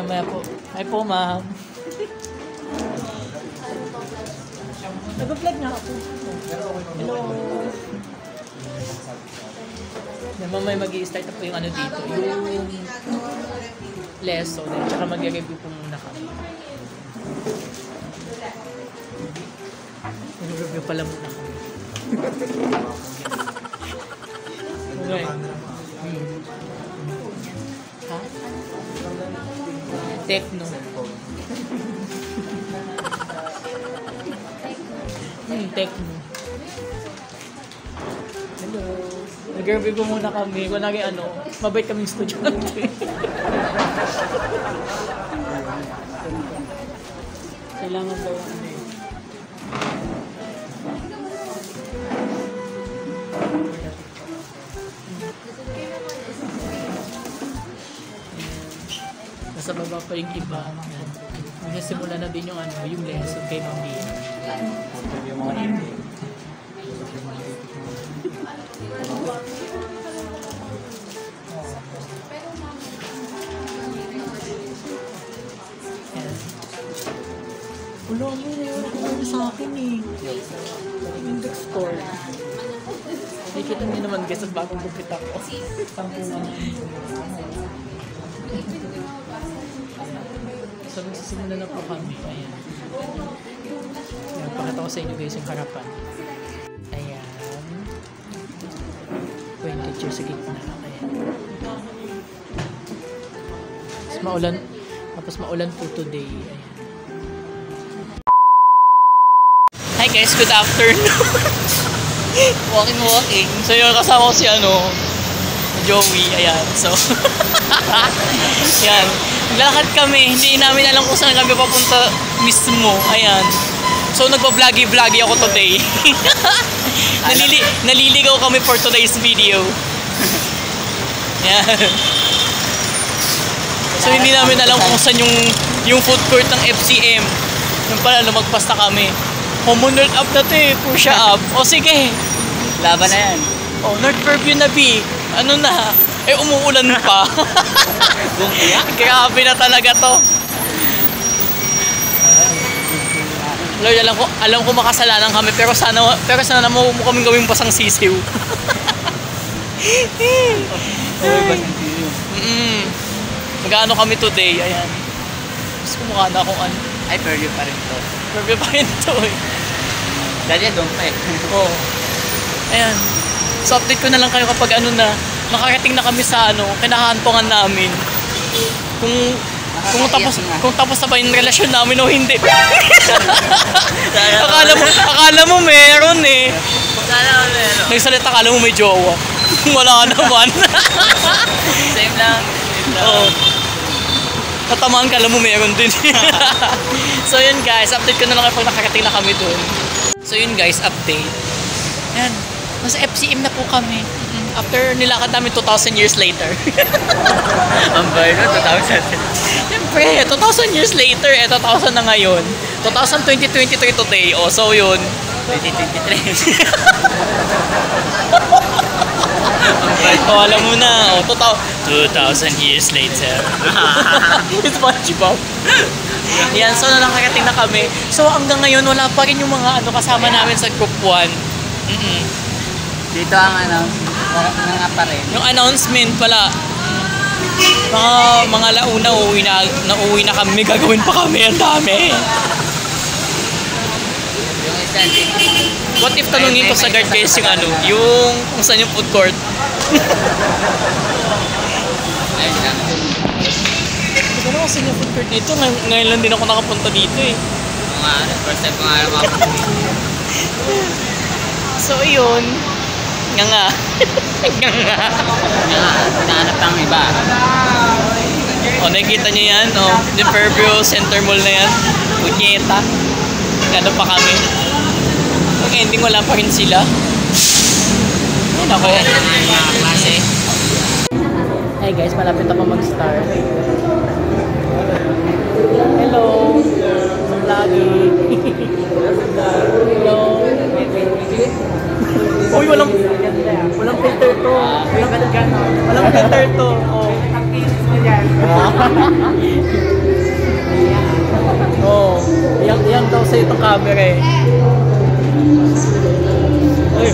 mamaya po. Hi po, ma'am. Nag-vlog nga ako. Hello. Mamaya mag-i-start na po yung ano dito. Yung lesson. Tsaka mag-review po muna kami. Mag-review pala muna kami. Okay. Ha? Techno. Techno. Hello. Nag-review po muna kami. Kung naging ano, mabait kaming estudyante. Kailangan daw ano eh. Nasa baba pa yung iba. Magsisimula na din yung ano, yung lesson kay Mami. Wala mo yun sa akin eh. Index score. Nakikita niyo naman guys at bagong gupit ako. So magsisimula na po kami. Ayan. Ayan, pakita ko sa inyo guys yung harapan. Ayan. Yung teacher sa gitna. Ayan. Tapos maulan po today. Ayan. Hi guys, good afternoon. Walking. So yun, kasama ko si Joey. Ayan. So, ayan. Lakad kami. Hindi namin alam kung saan kami papunta mismo. Ayan. So, nagpa-vloggy ako today. Naliligaw kami for today's video. Ayan. So, hindi namin alam kung saan yung food court ng FCM. Yung pala, lumagpas na kami. Homonerd up na ito eh. Push up. O sige. Laban na yan. O, North Fairview na B. Ano na? Eh, umuulan pa. Grabe na talaga to. Lord, alam ko makasalanan kami. Pero sana mo kaming gawing basang sisiw. Magkano kami today? Ayan. Mas kumukha na akong ano. Ay, Fairview pa rin to. Fairview pa rin to eh. Dali, doon pa eh. Oo. Ayan. So, update ko na lang kayo kapag nakarating na kami sa kinahantungan namin. Kung tapos na ba yung relasyon namin o hindi. akala mo meron eh. Nagsalita, akala mo may jowa. Wala naman. Same lang. Oo. Tatamaan ka, alam mo meron din. So yun guys, update ko na lang kapag nakarating na kami dun. So yun guys, update. Ayan, nasa FCM na po kami. After nilakad namin 2,000 years later. Ang bayo na, 2,000. Siyempre, 2,000 years later, 2,000 na ngayon. 2023 today, oh, so yun. 2023. Oh, alam mo na, 2,000 years later. SpongeBob. Yan, so nakarating na kami. So hanggang ngayon, wala pa rin yung mga kasama namin sa group 1. Dito ang nga pa rin. Yung announcement pala, mga launa, nauwi na kami, gagawin pa kami, ang dami. Yung isa, What if tanungin ko sa guard guys yung kung saan yung food court? ayun lang. Hindi ko kasi yung food court dito, ngayon lang din ako nakapunta dito eh. First time ko nga lang makapunta dito. So yun, nga. Hinahanap ang iba. O, nakikita nyo yan, yung Fairview Center Mall na yan. Punyeta. Ano pa kami. Ang ending, wala pa rin sila. Ayun ako. Klase. Hey guys, malapit ako mag-start. Hello. Sa vlogging. Hello. Uy, walang filter to. Walang filter to. Oh. Oo. Iyang daw sa itong camera eh. Uy.